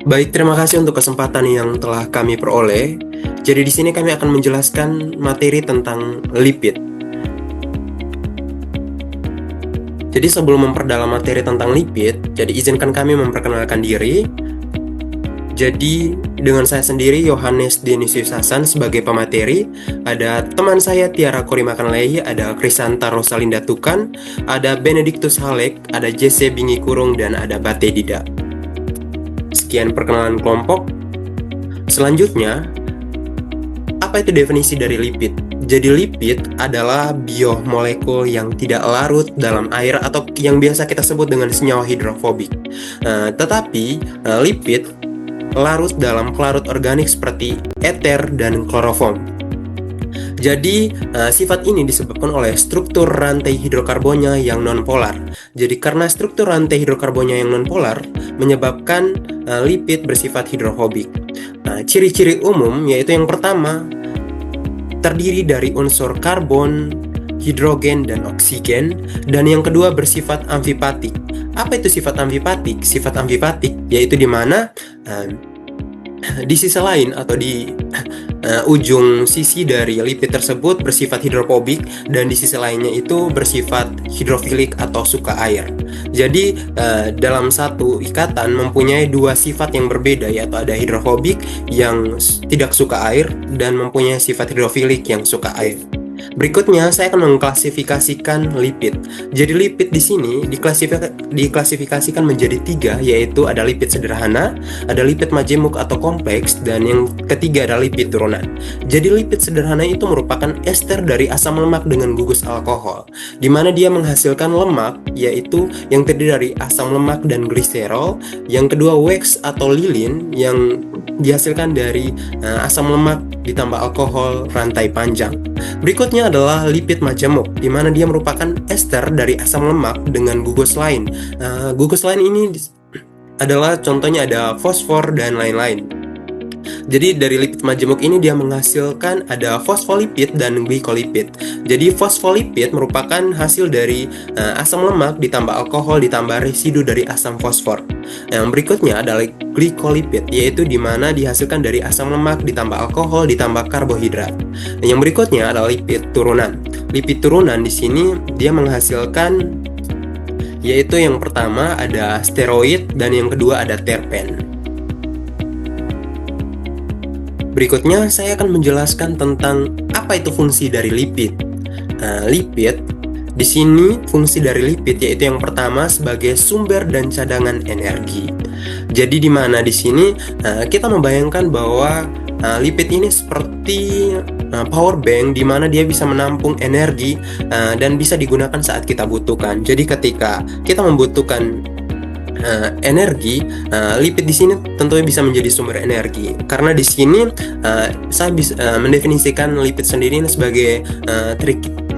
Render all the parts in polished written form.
Baik, terima kasih untuk kesempatan yang telah kami peroleh. Jadi di sini kami akan menjelaskan materi tentang lipid. Jadi sebelum memperdalam materi tentang lipid, jadi izinkan kami memperkenalkan diri. Jadi dengan saya sendiri Yohanes Denisius Hasan sebagai pemateri, ada teman saya Tiara Korimakanlei, ada Krisanta Rosalinda Tukan, ada Benedictus Halek, ada JC Bingi Kurung, dan ada Bate Dida. Sekian perkenalan kelompok. Selanjutnya, apa itu definisi dari lipid? Jadi lipid adalah biomolekul yang tidak larut dalam air atau yang biasa kita sebut dengan senyawa hidrofobik. Tetapi lipid larut dalam pelarut organik seperti eter dan kloroform. Jadi sifat ini disebabkan oleh struktur rantai hidrokarbonnya yang nonpolar. Jadi karena struktur rantai hidrokarbonnya yang nonpolar menyebabkan lipid bersifat hidrofobik. Ciri-ciri umum yaitu yang pertama, terdiri dari unsur karbon, hidrogen, dan oksigen, dan yang kedua bersifat amfipatik. Apa itu sifat amfipatik? Sifat amfipatik yaitu di mana di sisi lain atau di ujung sisi dari lipid tersebut bersifat hidrofobik dan di sisi lainnya itu bersifat hidrofilik atau suka air. Jadi dalam satu ikatan mempunyai dua sifat yang berbeda, yaitu ada hidrofobik yang tidak suka air dan mempunyai sifat hidrofilik yang suka air. Berikutnya saya akan mengklasifikasikan lipid. Jadi lipid di sini diklasifikasikan menjadi tiga, yaitu ada lipid sederhana, ada lipid majemuk atau kompleks, dan yang ketiga ada lipid turunan. Jadi lipid sederhana itu merupakan ester dari asam lemak dengan gugus alkohol, di mana dia menghasilkan lemak, yaitu yang terdiri dari asam lemak dan gliserol. Yang kedua wax atau lilin yang dihasilkan dari asam lemak ditambah alkohol rantai panjang. Berikutnya adalah lipid majemuk, di mana dia merupakan ester dari asam lemak dengan gugus lain. Gugus lain ini adalah contohnya ada fosfor dan lain-lain. Jadi dari lipid majemuk ini dia menghasilkan ada fosfolipid dan glikolipid. Jadi fosfolipid merupakan hasil dari asam lemak ditambah alkohol ditambah residu dari asam fosfor. Yang berikutnya adalah glikolipid, yaitu di mana dihasilkan dari asam lemak ditambah alkohol ditambah karbohidrat. Yang berikutnya adalah lipid turunan. Lipid turunan di sini dia menghasilkan, yaitu yang pertama ada steroid dan yang kedua ada terpen. Berikutnya saya akan menjelaskan tentang apa itu fungsi dari lipid. Lipid di sini fungsi dari lipid yaitu yang pertama sebagai sumber dan cadangan energi. Jadi di mana di sini kita membayangkan bahwa lipid ini seperti power bank, di mana dia bisa menampung energi dan bisa digunakan saat kita butuhkan. Jadi ketika kita membutuhkan energi, lipid di sini tentunya bisa menjadi sumber energi. Karena di sini saya bisa mendefinisikan lipid sendiri sebagai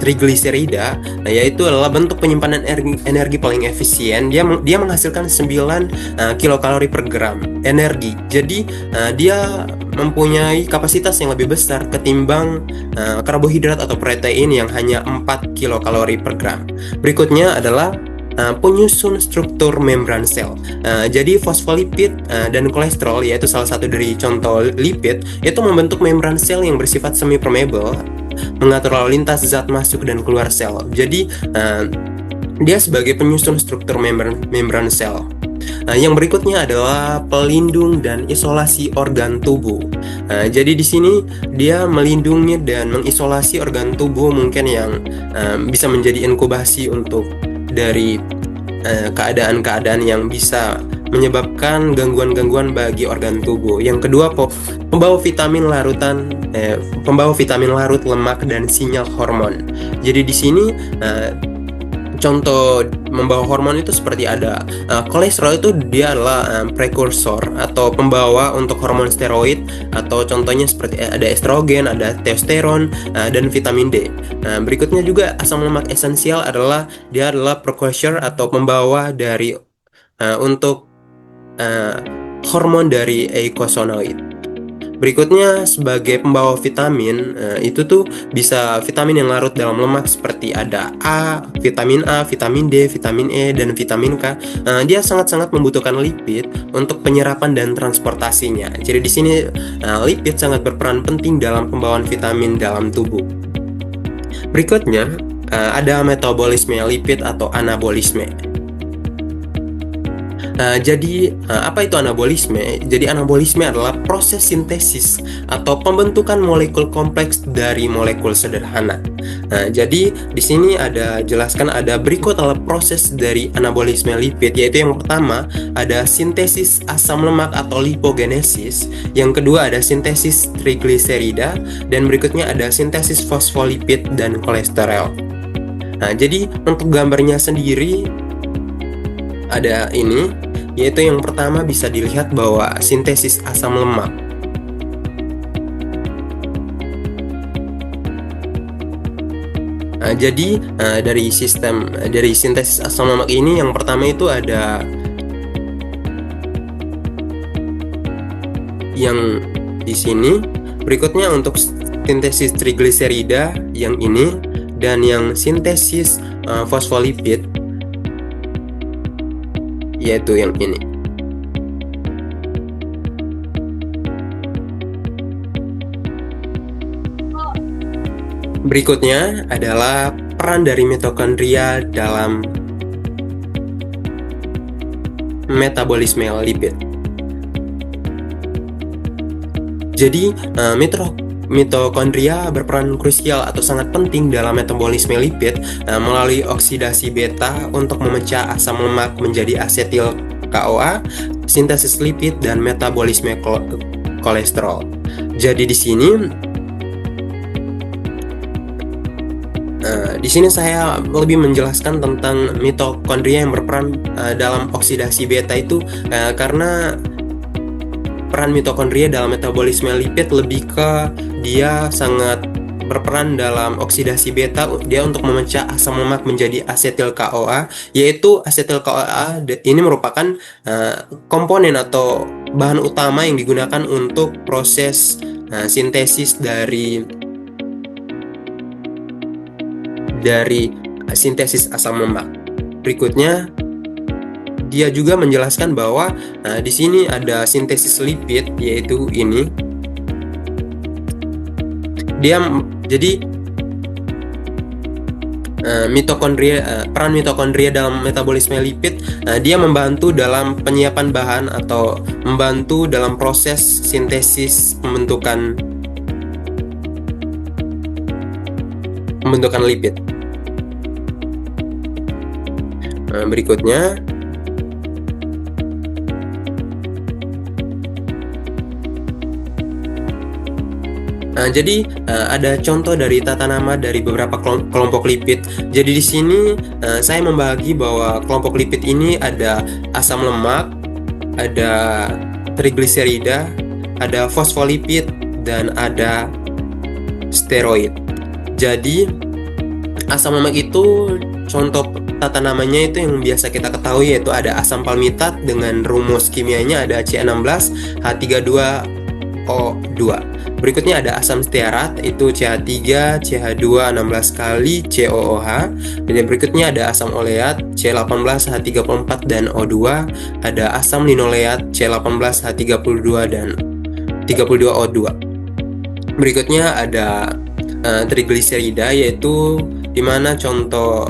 trigliserida, yaitu adalah bentuk penyimpanan energi paling efisien. Dia menghasilkan 9 kilokalori per gram energi. Jadi dia mempunyai kapasitas yang lebih besar ketimbang karbohidrat atau protein yang hanya 4 kilokalori per gram. Berikutnya adalah penyusun struktur membran sel. Jadi fosfolipid dan kolesterol, yaitu salah satu dari contoh lipid, itu membentuk membran sel yang bersifat semi permeable, mengatur lalu lintas zat masuk dan keluar sel. Jadi dia sebagai penyusun struktur membran sel. Yang berikutnya adalah pelindung dan isolasi organ tubuh. Jadi di sini dia melindungi dan mengisolasi organ tubuh mungkin yang bisa menjadi inkubasi untuk dari keadaan-keadaan yang bisa menyebabkan gangguan-gangguan bagi organ tubuh. Yang kedua, pembawa vitamin larut lemak dan sinyal hormon. Jadi di sini contoh membawa hormon itu seperti ada kolesterol, itu dia adalah prekursor atau pembawa untuk hormon steroid, atau contohnya seperti ada estrogen, ada testosteron, dan vitamin D. Berikutnya juga asam lemak esensial dia adalah precursor atau pembawa dari untuk hormon dari eicosanoid. Berikutnya sebagai pembawa vitamin, itu tuh bisa vitamin yang larut dalam lemak seperti ada A, vitamin D, vitamin E, dan vitamin K. Dia sangat-sangat membutuhkan lipid untuk penyerapan dan transportasinya. Jadi di sini lipid sangat berperan penting dalam pembawaan vitamin dalam tubuh. Berikutnya ada metabolisme lipid atau anabolisme. Jadi apa itu anabolisme? Jadi anabolisme adalah proses sintesis atau pembentukan molekul kompleks dari molekul sederhana. Jadi di sini ada jelaskan, ada berikut adalah proses dari anabolisme lipid, yaitu yang pertama ada sintesis asam lemak atau lipogenesis, yang kedua ada sintesis trigliserida, dan berikutnya ada sintesis fosfolipid dan kolesterol. Jadi untuk gambarnya sendiri ada ini, yaitu yang pertama bisa dilihat bahwa sintesis asam lemak. Jadi dari sintesis asam lemak ini yang pertama itu ada yang di sini, berikutnya untuk sintesis trigliserida yang ini, dan yang sintesis fosfolipid yaitu yang ini. Berikutnya adalah peran dari mitokondria dalam metabolisme lipid. Jadi mitokondria berperan krusial atau sangat penting dalam metabolisme lipid melalui oksidasi beta untuk memecah asam lemak menjadi asetil CoA, sintesis lipid, dan metabolisme kolesterol. Jadi di sini saya lebih menjelaskan tentang mitokondria yang berperan dalam oksidasi beta itu karena peran mitokondria dalam metabolisme lipid lebih ke dia sangat berperan dalam oksidasi beta, dia untuk memecah asam lemak menjadi asetil CoA, yaitu asetil CoA ini merupakan komponen atau bahan utama yang digunakan untuk proses sintesis dari sintesis asam lemak. Berikutnya dia juga menjelaskan bahwa di sini ada sintesis lipid, yaitu ini. Peran mitokondria dalam metabolisme lipid, dia membantu dalam penyiapan bahan atau membantu dalam proses sintesis pembentukan lipid. Berikutnya jadi ada contoh dari tata nama dari beberapa kelompok lipid. Jadi di sini saya membagi bahwa kelompok lipid ini ada asam lemak, ada trigliserida, ada fosfolipid, dan ada steroid. Jadi asam lemak itu contoh tata namanya itu yang biasa kita ketahui, yaitu ada asam palmitat dengan rumus kimianya ada C16H32O2. Berikutnya ada asam stearat, itu CH3, CH2 16 kali COOH. Dan berikutnya ada asam oleat C18H34 dan O2. Ada asam linoleat C18H32 dan 32O2. Berikutnya ada trigliserida, yaitu dimana contoh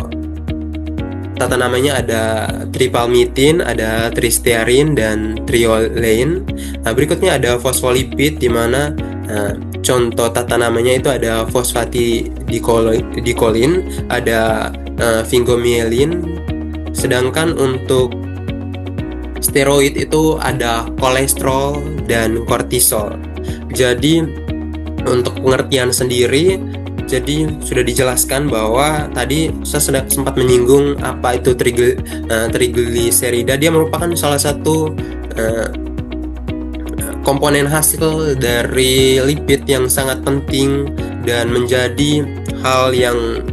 tata namanya ada tripalmitin, ada tristearin, dan triolein. Berikutnya ada fosfolipid, dimana contoh tata namanya itu ada fosfatidikoline, ada vingomielin. Sedangkan untuk steroid itu ada kolesterol dan kortisol. Jadi untuk pengertian sendiri, jadi sudah dijelaskan bahwa tadi saya sempat menyinggung apa itu trigliserida. Dia merupakan salah satu komponen hasil dari lipid yang sangat penting dan menjadi hal yang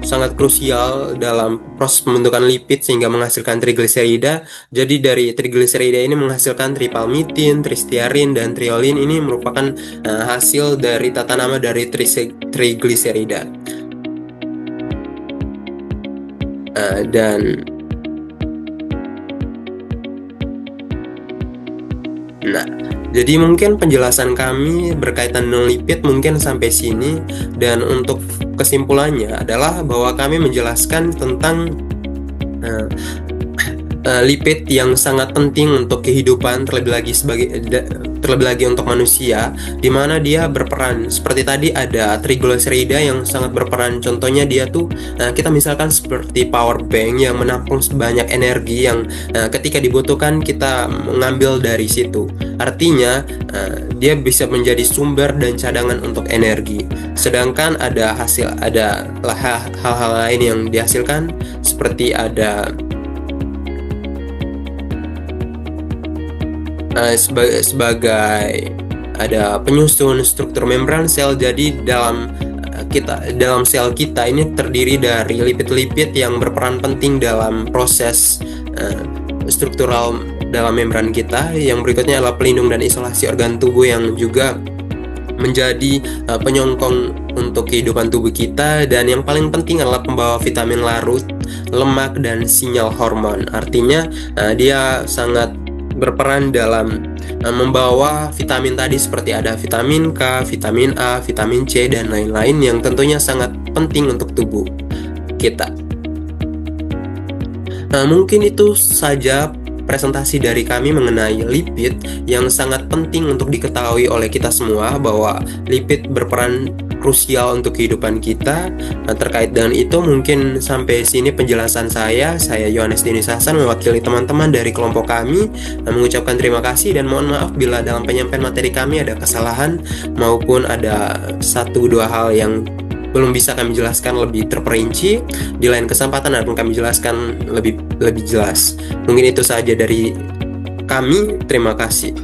sangat krusial dalam proses pembentukan lipid sehingga menghasilkan trigliserida. Jadi dari trigliserida ini menghasilkan tripalmitin, tristiarin, dan triolin. Ini merupakan hasil dari tata nama dari trigliserida. Jadi mungkin penjelasan kami berkaitan dengan lipid mungkin sampai sini, dan untuk kesimpulannya adalah bahwa kami menjelaskan tentang lipid yang sangat penting untuk kehidupan, terlebih lagi untuk manusia, di mana dia berperan seperti tadi ada trigliserida yang sangat berperan. Contohnya dia tuh kita misalkan seperti power bank yang menampung sebanyak energi yang ketika dibutuhkan kita mengambil dari situ. Artinya dia bisa menjadi sumber dan cadangan untuk energi. Sedangkan ada hal-hal lain yang dihasilkan seperti ada sebagai ada penyusun struktur membran sel. Jadi dalam sel kita ini terdiri dari lipid-lipid yang berperan penting dalam proses struktural dalam membran kita. Yang berikutnya adalah pelindung dan isolasi organ tubuh yang juga menjadi penyongkong untuk kehidupan tubuh kita. Dan yang paling penting adalah pembawa vitamin larut, lemak, dan sinyal hormon. Artinya dia sangat berperan dalam membawa vitamin tadi seperti ada vitamin K, vitamin A, vitamin C, dan lain-lain yang tentunya sangat penting untuk tubuh kita. Mungkin itu saja presentasi dari kami mengenai lipid yang sangat penting untuk diketahui oleh kita semua, bahwa lipid berperan krusial untuk kehidupan kita. Terkait dengan itu mungkin sampai sini penjelasan saya Yohanes Denis Hasan mewakili teman-teman dari kelompok kami, mengucapkan terima kasih dan mohon maaf bila dalam penyampaian materi kami ada kesalahan maupun ada 1-2 hal yang belum bisa kami jelaskan lebih terperinci. Di lain kesempatan akan kami jelaskan lebih jelas. Mungkin itu saja dari kami. Terima kasih.